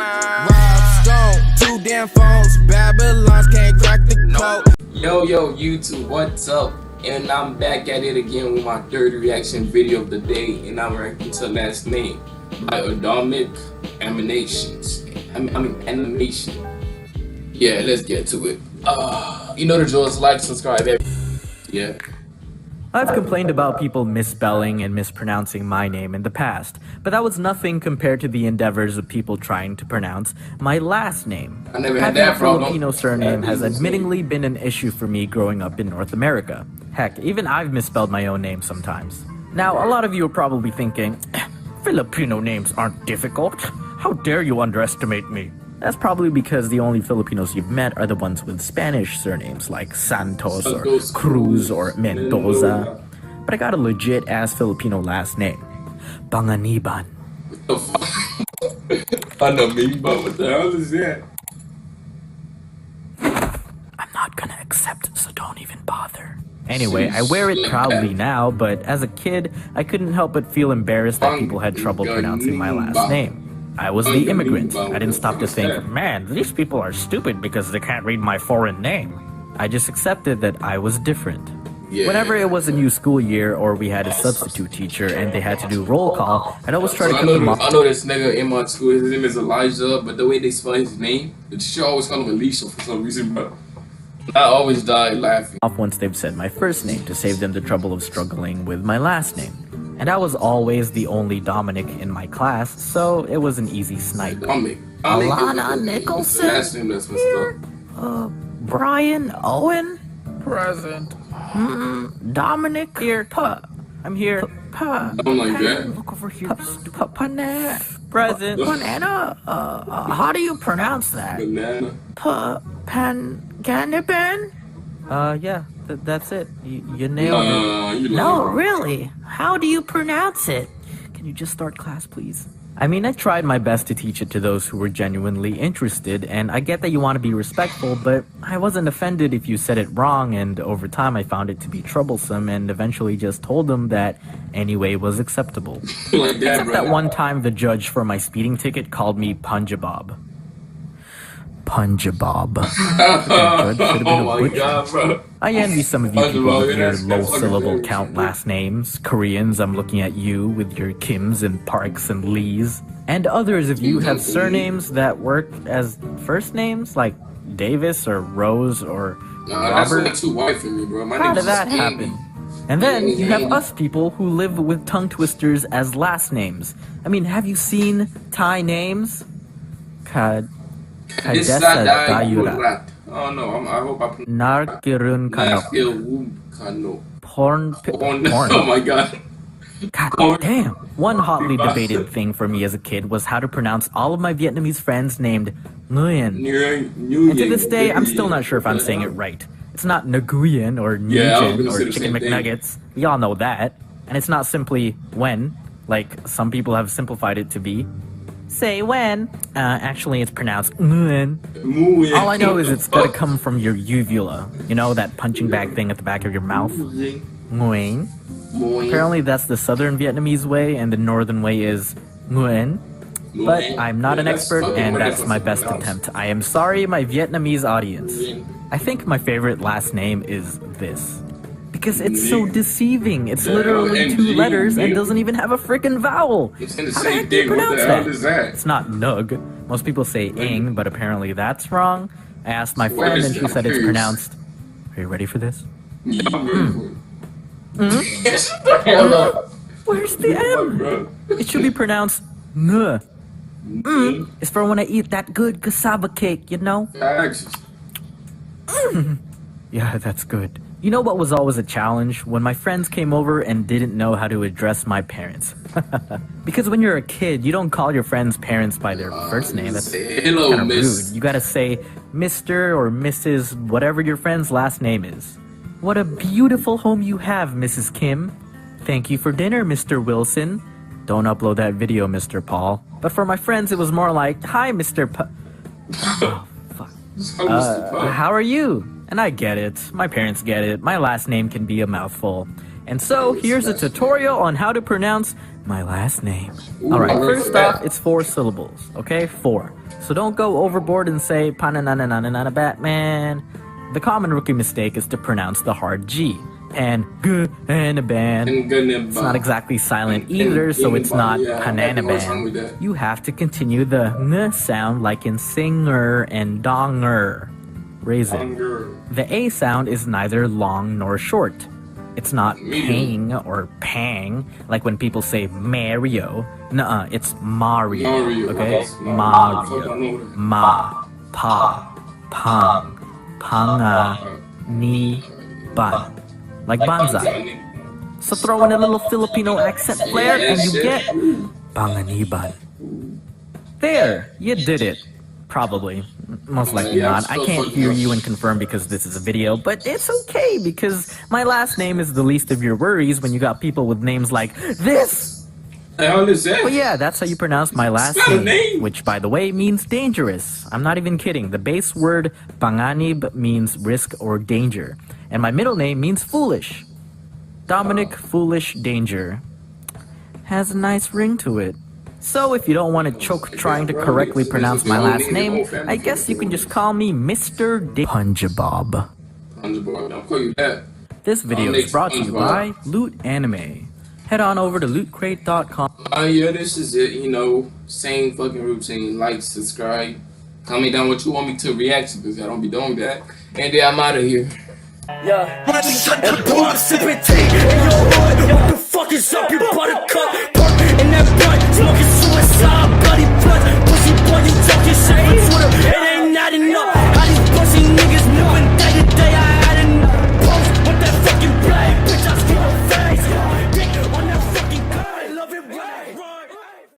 Rob Stone, 2 damn phones, Babylons can't crack the code. Yo, YouTube, what's up? And I'm back at it again with my third reaction video of the day, and I'm reacting to Last Name by Domics Animations. Animation. Yeah, let's get to it. You know the drill is like, subscribe, yeah. I've complained about people misspelling and mispronouncing my name in the past, but that was nothing compared to the endeavors of people trying to pronounce my last name. I never had Having that a problem. Filipino surname has admittingly been an issue for me growing up in North America. Heck, even I've misspelled my own name sometimes. Now, a lot of you are probably thinking, Filipino names aren't difficult. How dare you underestimate me? That's probably because the only Filipinos you've met are the ones with Spanish surnames like Santos or Cruz or Mendoza. But I got a legit-ass Filipino last name, Panganiban. What the fuck? Panganiban? What the hell is that? I'm not gonna accept, so don't even bother. Anyway, I wear it proudly now, but as a kid, I couldn't help but feel embarrassed that people had trouble pronouncing my last name. I was the immigrant. I didn't stop to think, man, these people are stupid because they can't read my foreign name. I just accepted that I was different. Yeah. Whenever it was a new school year or we had a substitute teacher and they had to do roll call, I'd always try to cut them off. I know this nigga in my school, his name is Elijah, but the way they spell his name, the teacher always call him Alicia for some reason, but I always died laughing. Off once they've said my first name to save them the trouble of struggling with my last name. And I was always the only Dominic in my class, so it was an easy snipe. Alana Nicholson? Last name, that's what's up. Brian Owen? Present. Dominic here. I'm here. I don't like that. Look over here. Present. Banana. How do you pronounce that? Banana. Panganiban? Yeah, that's it. You nailed it. No, really? How do you pronounce it? Can you just start class, please? I mean, I tried my best to teach it to those who were genuinely interested, and I get that you want to be respectful, but I wasn't offended if you said it wrong, and over time I found it to be troublesome, and eventually just told them that anyway was acceptable. Like that, Except that one time the judge for my speeding ticket called me Punjabab. Punjabab. Oh my god, bro. I envy some of you people with your low-syllable count last names. Koreans, I'm looking at you with your Kims and Parks and Lees. And others of you have surnames that work as first names, like Davis or Rose or Robert. That's too white for me, bro. How did that happen? And then you have us people who live with tongue twisters as last names. I mean, have you seen Thai names? Kadesa Dayurat. Oh no, I hope I pronounce Narkirun Kano. Porn. Oh my god. God damn. One hotly debated thing for me as a kid was how to pronounce all of my Vietnamese friends named Nguyen. And to this day, I'm still not sure if I'm saying it right. It's not Nguyen or Nguyen or Chicken McNuggets. Y'all know that. And it's not simply when, like some people have simplified it to be. Say when. Actually, it's pronounced Nguyen. All I know is it's gotta come from your uvula. You know, that punching bag thing at the back of your mouth? Nguyen. Apparently that's the southern Vietnamese way, and the northern way is Nguyen. But I'm not an expert, and that's my best attempt. I am sorry, my Vietnamese audience. I think my favorite last name is this. Because it's so deceiving. It's literally 2 letters and doesn't even have a frickin' vowel. It's in the same thing. What the hell is that? It's not Nug. Most people say ing, but apparently that's wrong. I asked my friend and she said it's pronounced. Are you ready for this? Yeah, I'm ready for it. Where's the M? It should be pronounced Ng. It's for when I eat that good cassava cake, you know? Yeah, that's good. You know what was always a challenge? When my friends came over and didn't know how to address my parents. Because when you're a kid, you don't call your friends' parents by their first name. That's kind of rude. You gotta say Mr. or Mrs. whatever your friend's last name is. What a beautiful home you have, Mrs. Kim. Thank you for dinner, Mr. Wilson. Don't upload that video, Mr. Paul. But for my friends, it was more like, hi, Mr. Oh, fuck. How are you? And I get it. My parents get it. My last name can be a mouthful. And so, here's a tutorial on how to pronounce my last name. Alright, first off, it's 4 syllables, okay? 4. So don't go overboard and say Pananananana Batman. The common rookie mistake is to pronounce the hard G. And G and a band. It's not exactly silent either, so it's not Pananaban. You have to continue the N sound like in singer and donger. Raise it. The A sound is neither long nor short. It's not pang or pang, like when people say Mario. Nuh-uh, it's Mario, okay? Mario. Ma, pa, pang, panga, ni, ban. Like banzai. So throw in a little Filipino accent flair and you get panganiban. There, you did it. Probably. Most likely not. I can't hear you and confirm because this is a video, but it's okay because my last name is the least of your worries when you got people with names like this. But yeah, that's how you pronounce my last name, which by the way means dangerous. I'm not even kidding. The base word panganib means risk or danger, and my middle name means foolish. Dominic Foolish Danger has a nice ring to it. So if you don't want to choke trying to correctly pronounce my last name, I guess you can just call me Mr. Punjabob. This video is brought to you by Loot Anime. Head on over to lootcrate.com. Yeah, this is it, you know, same fucking routine. Like, subscribe, comment down what you want me to react to, because I don't be doing that. And then I'm out of here. Yeah, and boy, sipping tea in your hood. What the fuck is up, you buttercup? Park in that butt, smoking